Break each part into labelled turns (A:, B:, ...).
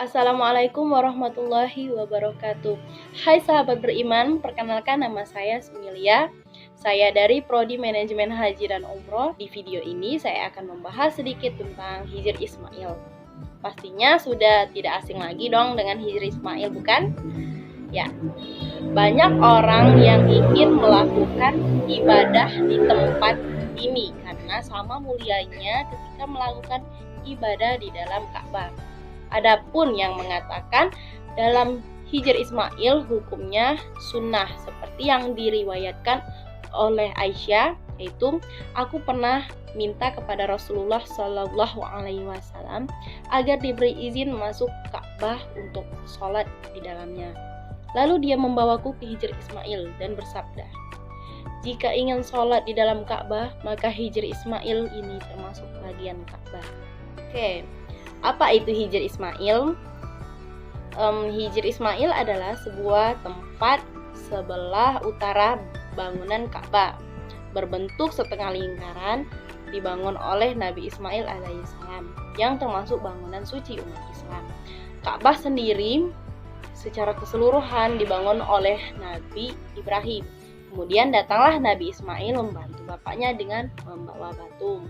A: Assalamualaikum warahmatullahi wabarakatuh. Hai sahabat beriman, perkenalkan nama saya Sumilia. Saya dari Prodi Manajemen Haji dan Umroh. Di video ini saya akan membahas sedikit tentang Hijr Ismail. Pastinya sudah tidak asing lagi dong dengan Hijr Ismail, bukan? Ya, banyak orang yang ingin melakukan ibadah di tempat ini karena sama mulianya ketika melakukan ibadah di dalam Ka'bah. Adapun yang mengatakan dalam Hijr Ismail hukumnya sunnah seperti yang diriwayatkan oleh Aisyah, yaitu aku pernah minta kepada Rasulullah Shallallahu Alaihi Wasallam agar diberi izin masuk Ka'bah untuk sholat di dalamnya. Lalu dia membawaku ke Hijr Ismail dan bersabda, jika ingin sholat di dalam Ka'bah maka Hijr Ismail ini termasuk bagian Ka'bah. Oke. Apa itu Hijr Ismail? Hijr Ismail adalah sebuah tempat sebelah utara bangunan Ka'bah, berbentuk setengah lingkaran, dibangun oleh Nabi Ismail alaihissalam, yang termasuk bangunan suci umat Islam. Ka'bah sendiri secara keseluruhan dibangun oleh Nabi Ibrahim. Kemudian datanglah Nabi Ismail membantu bapaknya dengan membawa batu.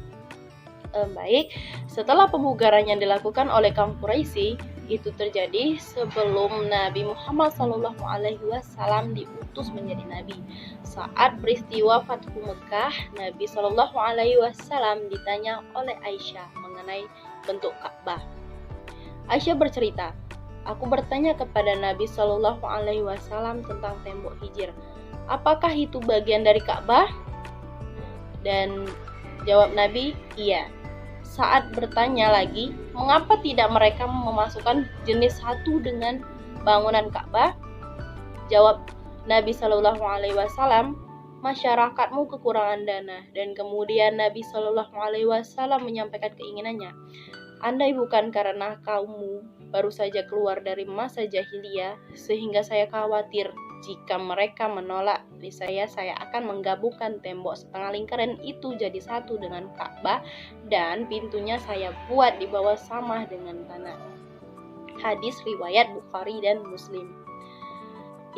A: Baik, setelah pemugaran yang dilakukan oleh kaum Quraisy itu terjadi sebelum Nabi Muhammad SAW diutus menjadi nabi. Saat peristiwa Fathu Mekah, Nabi SAW ditanya oleh Aisyah mengenai bentuk Ka'bah. Aisyah bercerita, aku bertanya kepada Nabi SAW tentang tembok Hijr. Apakah itu bagian dari Ka'bah? Dan jawab Nabi, iya. Saat bertanya lagi, mengapa tidak mereka memasukkan jenis satu dengan bangunan Ka'bah? Jawab Nabi Shallallahu Alaihi Wasallam, masyarakatmu kekurangan dana. Dan kemudian Nabi Shallallahu Alaihi Wasallam menyampaikan keinginannya, andai bukan karena kaummu baru saja keluar dari masa jahiliyah, sehingga saya khawatir jika mereka menolak, saya akan menggabungkan tembok setengah lingkaran itu jadi satu dengan Ka'bah dan pintunya saya buat di bawah sama dengan tanah. Hadis riwayat Bukhari dan Muslim.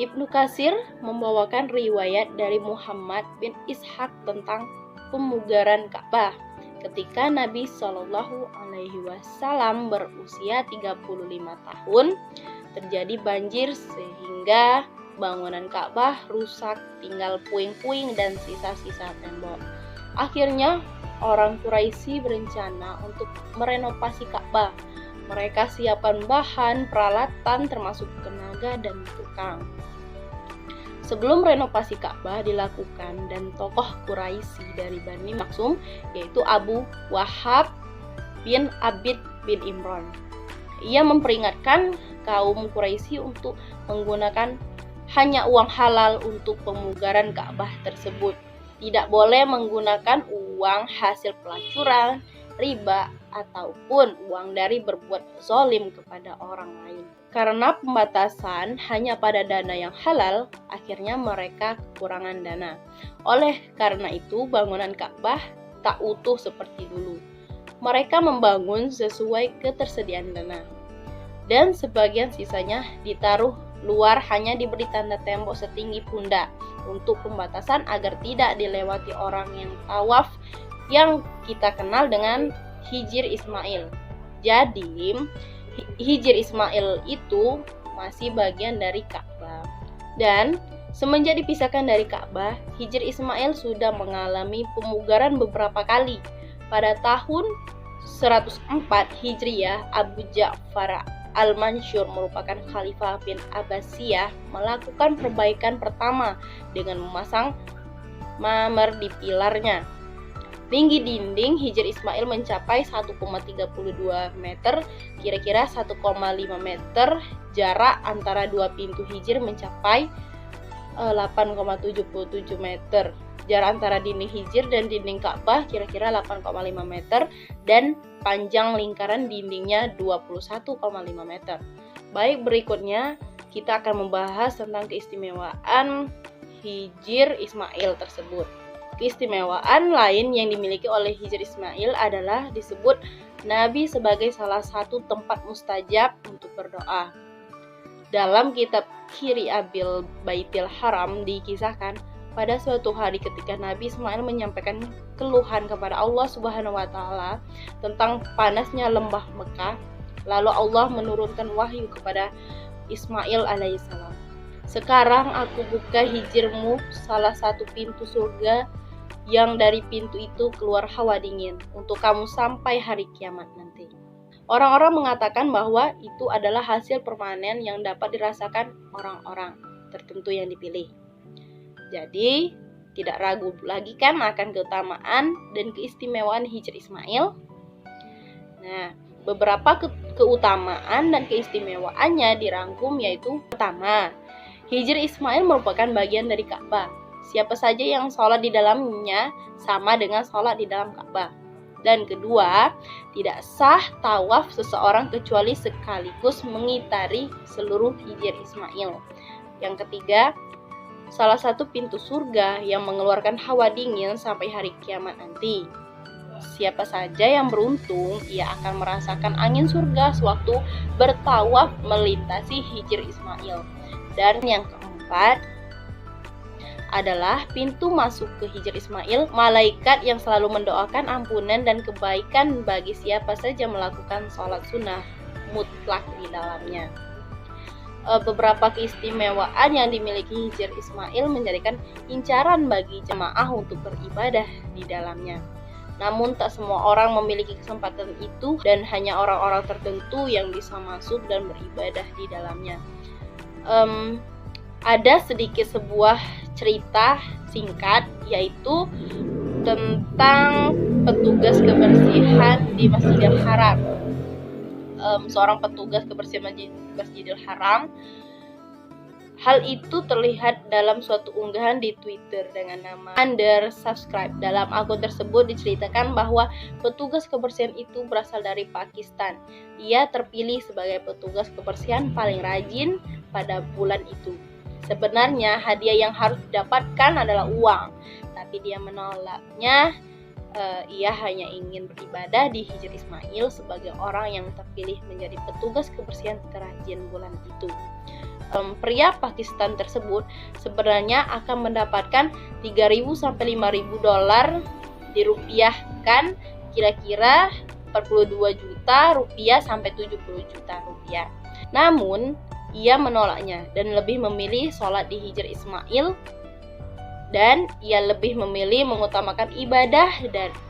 A: Ibnu Katsir membawakan riwayat dari Muhammad bin Ishaq tentang pemugaran Ka'bah. Ketika Nabi Shallallahu Alaihi Wasallam berusia 35 tahun, terjadi banjir sehingga bangunan Ka'bah rusak, tinggal puing-puing dan sisa-sisa tembok. Akhirnya orang Quraisy berencana untuk merenovasi Ka'bah. Mereka siapkan bahan, peralatan termasuk tenaga dan tukang. Sebelum renovasi Ka'bah dilakukan dan tokoh Quraisy dari Bani Maksum yaitu Abu Wahab bin Abid bin Imran. Ia memperingatkan kaum Quraisy untuk menggunakan hanya uang halal untuk pemugaran Ka'bah tersebut. Tidak boleh menggunakan uang hasil pelacuran, riba, ataupun uang dari berbuat zalim kepada orang lain. Karena pembatasan hanya pada dana yang halal, akhirnya mereka kekurangan dana. Oleh karena itu, bangunan Ka'bah tak utuh seperti dulu. Mereka membangun sesuai ketersediaan dana. Dan sebagian sisanya ditaruh luar hanya diberi tanda tembok setinggi pundak untuk pembatasan agar tidak dilewati orang yang tawaf yang kita kenal dengan Hijr Ismail. Jadi Hijr Ismail itu masih bagian dari Ka'bah. Dan semenjak dipisahkan dari Ka'bah, Hijr Ismail sudah mengalami pemugaran beberapa kali. Pada tahun 104 Hijriyah, Abu Ja'far Al-Mansur merupakan Khalifah bin Abbasiyah melakukan perbaikan pertama dengan memasang mamer di pilarnya. Tinggi dinding Hijr Ismail mencapai 1,32 meter, kira-kira 1,5 meter. Jarak antara dua pintu Hijr mencapai 8,77 meter. Jarak antara dinding Hijr dan dinding Ka'bah kira-kira 8,5 meter dan panjang lingkaran dindingnya 21,5 meter. Baik, berikutnya kita akan membahas tentang keistimewaan Hijr Ismail tersebut. Keistimewaan lain yang dimiliki oleh Hijr Ismail adalah disebut Nabi sebagai salah satu tempat mustajab untuk berdoa. Dalam kitab Kiri Abil Baitil Haram dikisahkan pada suatu hari ketika Nabi Ismail menyampaikan keluhan kepada Allah Subhanahu wa taala tentang panasnya lembah Mekah, lalu Allah menurunkan wahyu kepada Ismail alaihissalam. Sekarang aku buka hijirmu salah satu pintu surga yang dari pintu itu keluar hawa dingin untuk kamu sampai hari kiamat nanti. Orang-orang mengatakan bahwa itu adalah hasil permanen yang dapat dirasakan orang-orang tertentu yang dipilih. Jadi, tidak ragu lagi kan akan keutamaan dan keistimewaan Hijr Ismail? Nah, beberapa keutamaan dan keistimewaannya dirangkum yaitu: pertama, Hijr Ismail merupakan bagian dari Ka'bah. Siapa saja yang sholat di dalamnya sama dengan sholat di dalam Ka'bah. Dan kedua, tidak sah tawaf seseorang kecuali sekaligus mengitari seluruh Hijr Ismail. Yang ketiga, salah satu pintu surga yang mengeluarkan hawa dingin sampai hari kiamat nanti. Siapa saja yang beruntung, ia akan merasakan angin surga sewaktu bertawaf melintasi Hijr Ismail. Dan yang keempat adalah pintu masuk ke Hijr Ismail, malaikat yang selalu mendoakan ampunan dan kebaikan bagi siapa saja melakukan sholat sunnah mutlak di dalamnya. Beberapa keistimewaan yang dimiliki Hijr Ismail menjadikan incaran bagi jemaah untuk beribadah di dalamnya. Namun tak semua orang memiliki kesempatan itu dan hanya orang-orang tertentu yang bisa masuk dan beribadah di dalamnya. Ada sedikit sebuah cerita singkat yaitu tentang petugas kebersihan di Masjidil Haram. Seorang petugas kebersihan Masjidil Haram. Hal itu terlihat dalam suatu unggahan di Twitter dengan nama _subscribe. Dalam akun tersebut diceritakan bahwa petugas kebersihan itu berasal dari Pakistan. Ia terpilih sebagai petugas kebersihan paling rajin pada bulan itu. Sebenarnya hadiah yang harus didapatkan adalah uang, tapi dia menolaknya. Ia hanya ingin beribadah di Hijr Ismail sebagai orang yang terpilih menjadi petugas kebersihan terrajin bulan itu. Pria Pakistan tersebut sebenarnya akan mendapatkan 3.000 sampai 5.000 dolar, dirupiahkan kira-kira 42 juta rupiah sampai 70 juta rupiah. Namun ia menolaknya dan lebih memilih sholat di Hijr Ismail, dan ia lebih memilih mengutamakan ibadah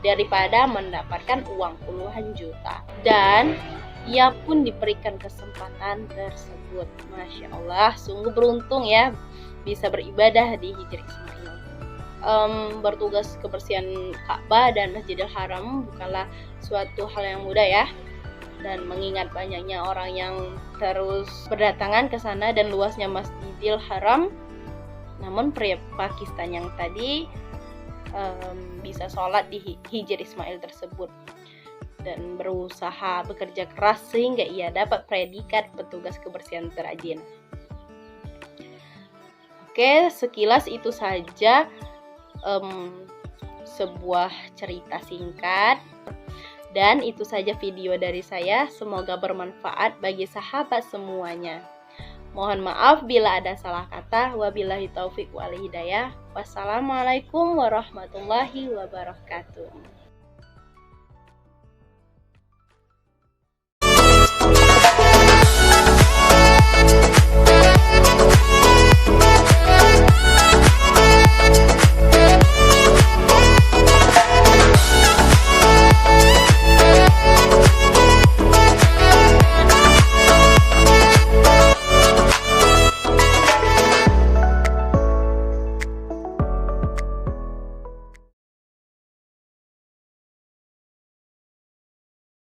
A: daripada mendapatkan uang puluhan juta. Dan ia pun diberikan kesempatan tersebut. Masya Allah, sungguh beruntung ya bisa beribadah di Hijr Ismail. Bertugas kebersihan Ka'bah dan Masjidil Haram bukanlah suatu hal yang mudah ya. Dan mengingat banyaknya orang yang terus berdatangan ke sana dan luasnya Masjidil Haram, namun pria Pakistan yang tadi bisa sholat di Hijr Ismail tersebut dan berusaha bekerja keras sehingga ia dapat predikat petugas kebersihan terrajin. Oke, sekilas itu saja sebuah cerita singkat. Dan itu saja video dari saya. Semoga bermanfaat bagi sahabat semuanya. Mohon maaf bila ada salah kata. Wabillahi taufik wal hidayah. Wassalamualaikum warahmatullahi wabarakatuh.